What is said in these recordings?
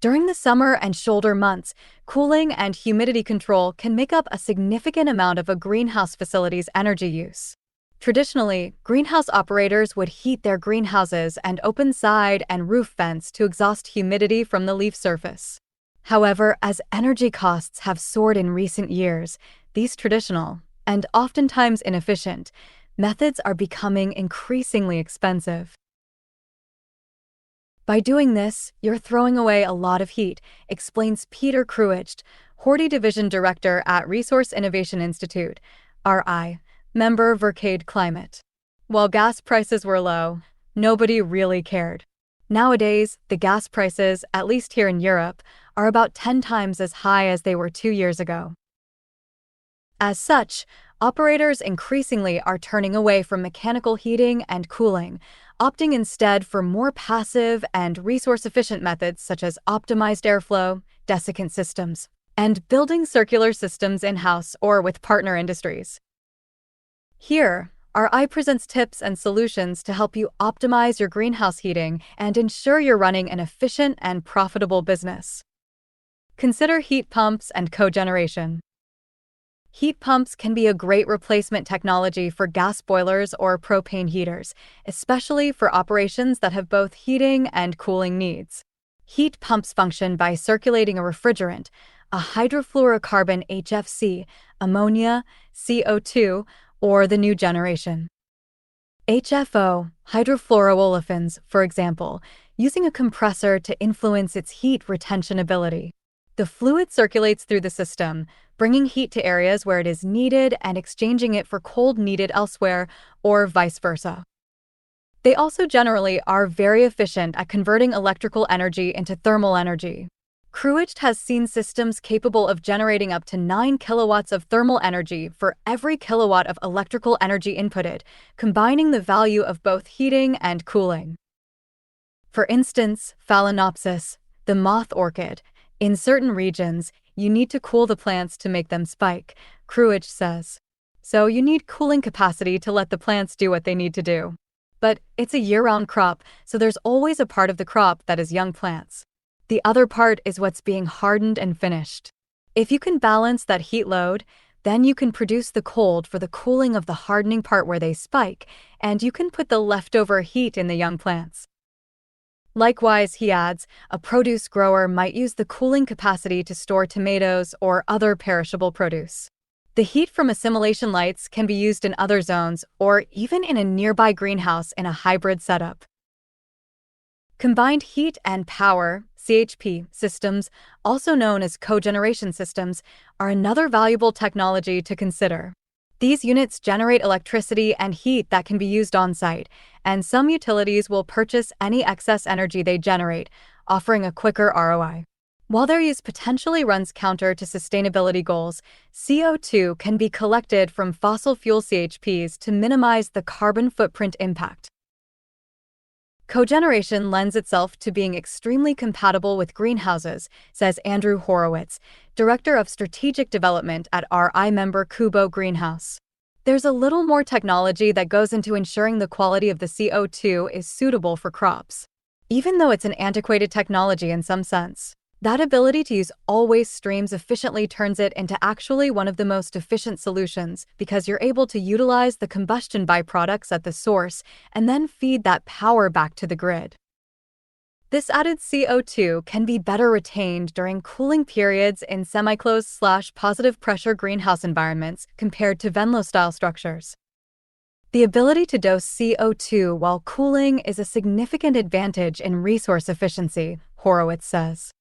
During the summer and shoulder months, cooling and humidity control can make up a significant amount of a greenhouse facility's energy use. Traditionally, greenhouse operators would heat their greenhouses and open side and roof vents to exhaust humidity from the leaf surface. However, as energy costs have soared in recent years, these traditional, and oftentimes inefficient, methods are becoming increasingly expensive. By doing this, you're throwing away a lot of heat, explains Peter Kruicht, Horty Division Director at Resource Innovation Institute, RI, member Vercade Climate. While gas prices were low, nobody really cared. Nowadays, the gas prices, at least here in Europe, are about 10 times as high as they were 2 years ago. As such, operators increasingly are turning away from mechanical heating and cooling, opting instead for more passive and resource-efficient methods such as optimized airflow, desiccant systems, and building circular systems in-house or with partner industries. Here, RI presents tips and solutions to help you optimize your greenhouse heating and ensure you're running an efficient and profitable business. Consider heat pumps and cogeneration. Heat pumps can be a great replacement technology for gas boilers or propane heaters, especially for operations that have both heating and cooling needs. Heat pumps function by circulating a refrigerant, a hydrofluorocarbon HFC, ammonia, CO2, or the new generation. HFO, hydrofluoroolefins, for example, using a compressor to influence its heat retention ability. The fluid circulates through the system, bringing heat to areas where it is needed and exchanging it for cold needed elsewhere, or vice versa. They also generally are very efficient at converting electrical energy into thermal energy. Kruicht has seen systems capable of generating up to 9 kilowatts of thermal energy for every kilowatt of electrical energy inputted, combining the value of both heating and cooling. For instance, Phalaenopsis, the moth orchid, in certain regions, you need to cool the plants to make them spike, Kruicht says. So you need cooling capacity to let the plants do what they need to do. But it's a year-round crop, so there's always a part of the crop that is young plants. The other part is what's being hardened and finished. If you can balance that heat load, then you can produce the cold for the cooling of the hardening part where they spike, and you can put the leftover heat in the young plants. Likewise, he adds, a produce grower might use the cooling capacity to store tomatoes or other perishable produce. The heat from assimilation lights can be used in other zones or even in a nearby greenhouse in a hybrid setup. Combined heat and power, CHP, systems, also known as cogeneration systems, are another valuable technology to consider. These units generate electricity and heat that can be used on-site, and some utilities will purchase any excess energy they generate, offering a quicker ROI. While their use potentially runs counter to sustainability goals, CO2 can be collected from fossil fuel CHPs to minimize the carbon footprint impact. Cogeneration lends itself to being extremely compatible with greenhouses, says Andrew Horowitz, Director of Strategic Development at RI member Kubo Greenhouse. There's a little more technology that goes into ensuring the quality of the CO2 is suitable for crops. Even though it's an antiquated technology in some sense, that ability to use all waste streams efficiently turns it into actually one of the most efficient solutions because you're able to utilize the combustion byproducts at the source and then feed that power back to the grid. This added CO2 can be better retained during cooling periods in semi-closed/positive pressure greenhouse environments compared to Venlo-style structures. The ability to dose CO2 while cooling is a significant advantage in resource efficiency, Horowitz says.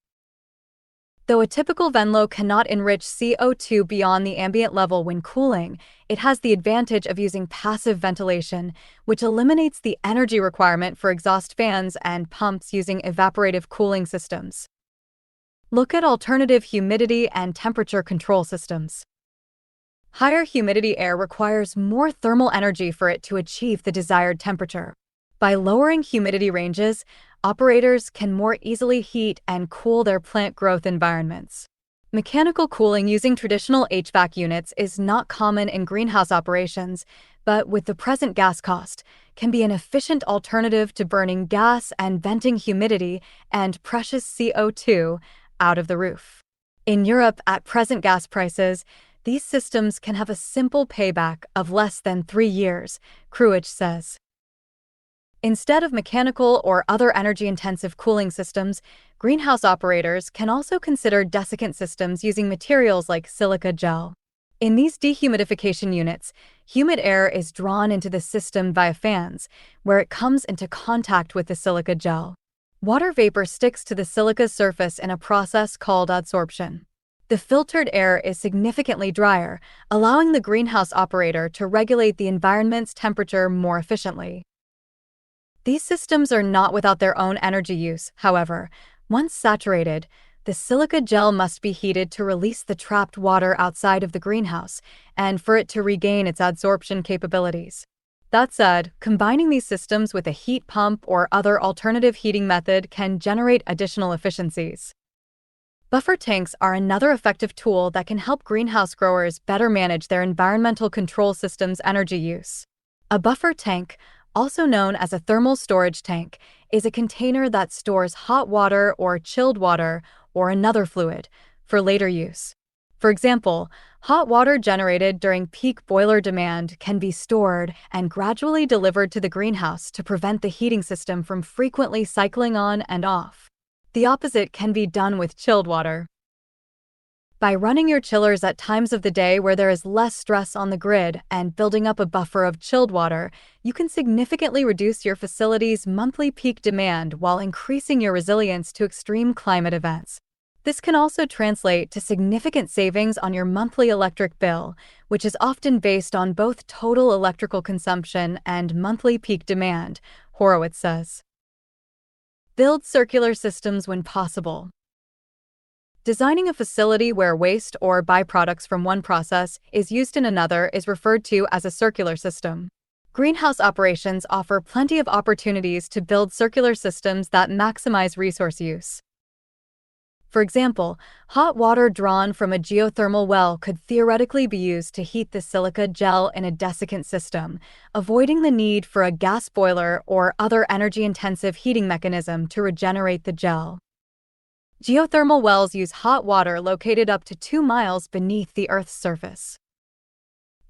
Though a typical Venlo cannot enrich CO2 beyond the ambient level when cooling, it has the advantage of using passive ventilation, which eliminates the energy requirement for exhaust fans and pumps using evaporative cooling systems. Look at alternative humidity and temperature control systems. Higher humidity air requires more thermal energy for it to achieve the desired temperature. By lowering humidity ranges, operators can more easily heat and cool their plant growth environments. Mechanical cooling using traditional HVAC units is not common in greenhouse operations, but with the present gas cost, can be an efficient alternative to burning gas and venting humidity and precious CO2 out of the roof. In Europe, at present gas prices, these systems can have a simple payback of less than 3 years, Cruich says. Instead of mechanical or other energy-intensive cooling systems, greenhouse operators can also consider desiccant systems using materials like silica gel. In these dehumidification units, humid air is drawn into the system via fans, where it comes into contact with the silica gel. Water vapor sticks to the silica surface in a process called adsorption. The filtered air is significantly drier, allowing the greenhouse operator to regulate the environment's temperature more efficiently. These systems are not without their own energy use, however. Once saturated, the silica gel must be heated to release the trapped water outside of the greenhouse and for it to regain its adsorption capabilities. That said, combining these systems with a heat pump or other alternative heating method can generate additional efficiencies. Buffer tanks are another effective tool that can help greenhouse growers better manage their environmental control system's energy use. A buffer tank, also known as a thermal storage tank, is a container that stores hot water or chilled water or another fluid for later use. For example, hot water generated during peak boiler demand can be stored and gradually delivered to the greenhouse to prevent the heating system from frequently cycling on and off. The opposite can be done with chilled water. By running your chillers at times of the day where there is less stress on the grid and building up a buffer of chilled water, you can significantly reduce your facility's monthly peak demand while increasing your resilience to extreme climate events. This can also translate to significant savings on your monthly electric bill, which is often based on both total electrical consumption and monthly peak demand, Horowitz says. Build circular systems when possible. Designing a facility where waste or byproducts from one process is used in another is referred to as a circular system. Greenhouse operations offer plenty of opportunities to build circular systems that maximize resource use. For example, hot water drawn from a geothermal well could theoretically be used to heat the silica gel in a desiccant system, avoiding the need for a gas boiler or other energy-intensive heating mechanism to regenerate the gel. Geothermal wells use hot water located up to 2 miles beneath the Earth's surface.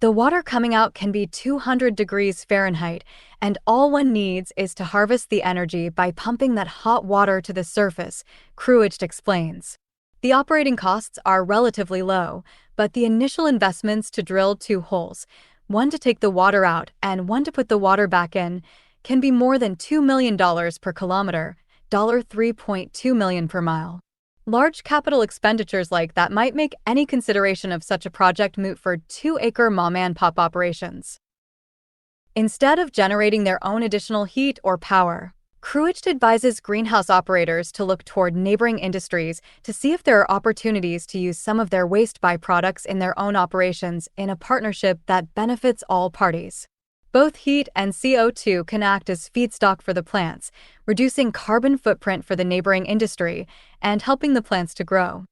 The water coming out can be 200 degrees Fahrenheit, and all one needs is to harvest the energy by pumping that hot water to the surface, Cruich explains. The operating costs are relatively low, but the initial investments to drill 2 holes, one to take the water out and one to put the water back in, can be more than $2 million per kilometer, $3.2 million per mile. Large capital expenditures like that might make any consideration of such a project moot for 2-acre mom-and-pop operations. Instead of generating their own additional heat or power, Cruich advises greenhouse operators to look toward neighboring industries to see if there are opportunities to use some of their waste byproducts in their own operations in a partnership that benefits all parties. Both heat and CO2 can act as feedstock for the plants, reducing carbon footprint for the neighboring industry and helping the plants to grow.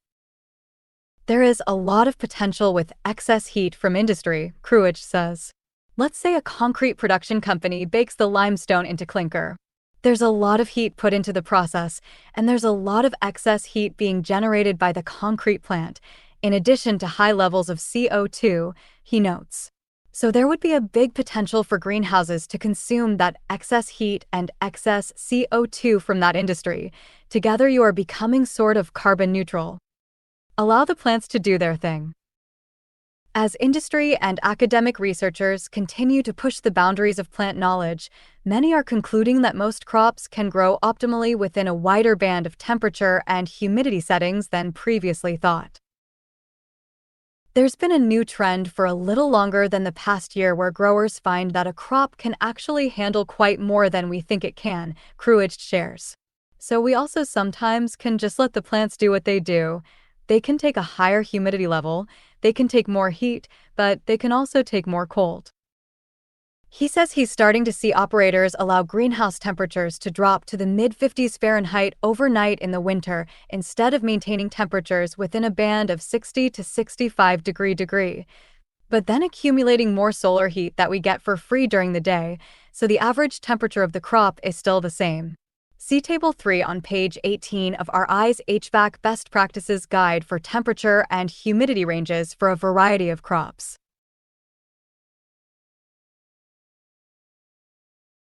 There is a lot of potential with excess heat from industry, Cruich says. Let's say a concrete production company bakes the limestone into clinker. There's a lot of heat put into the process, and there's a lot of excess heat being generated by the concrete plant, in addition to high levels of CO2, he notes. So there would be a big potential for greenhouses to consume that excess heat and excess CO2 from that industry. Together you are becoming sort of carbon neutral. Allow the plants to do their thing. As industry and academic researchers continue to push the boundaries of plant knowledge, many are concluding that most crops can grow optimally within a wider band of temperature and humidity settings than previously thought. There's been a new trend for a little longer than the past year where growers find that a crop can actually handle quite more than we think it can, Cruich shares. So we also sometimes can just let the plants do what they do. They can take a higher humidity level, they can take more heat, but they can also take more cold. He says he's starting to see operators allow greenhouse temperatures to drop to the mid-50s Fahrenheit overnight in the winter instead of maintaining temperatures within a band of 60 to 65 degree. but then accumulating more solar heat that we get for free during the day, so the average temperature of the crop is still the same. See Table 3 on page 18 of our RI's HVAC Best Practices Guide for temperature and humidity ranges for a variety of crops.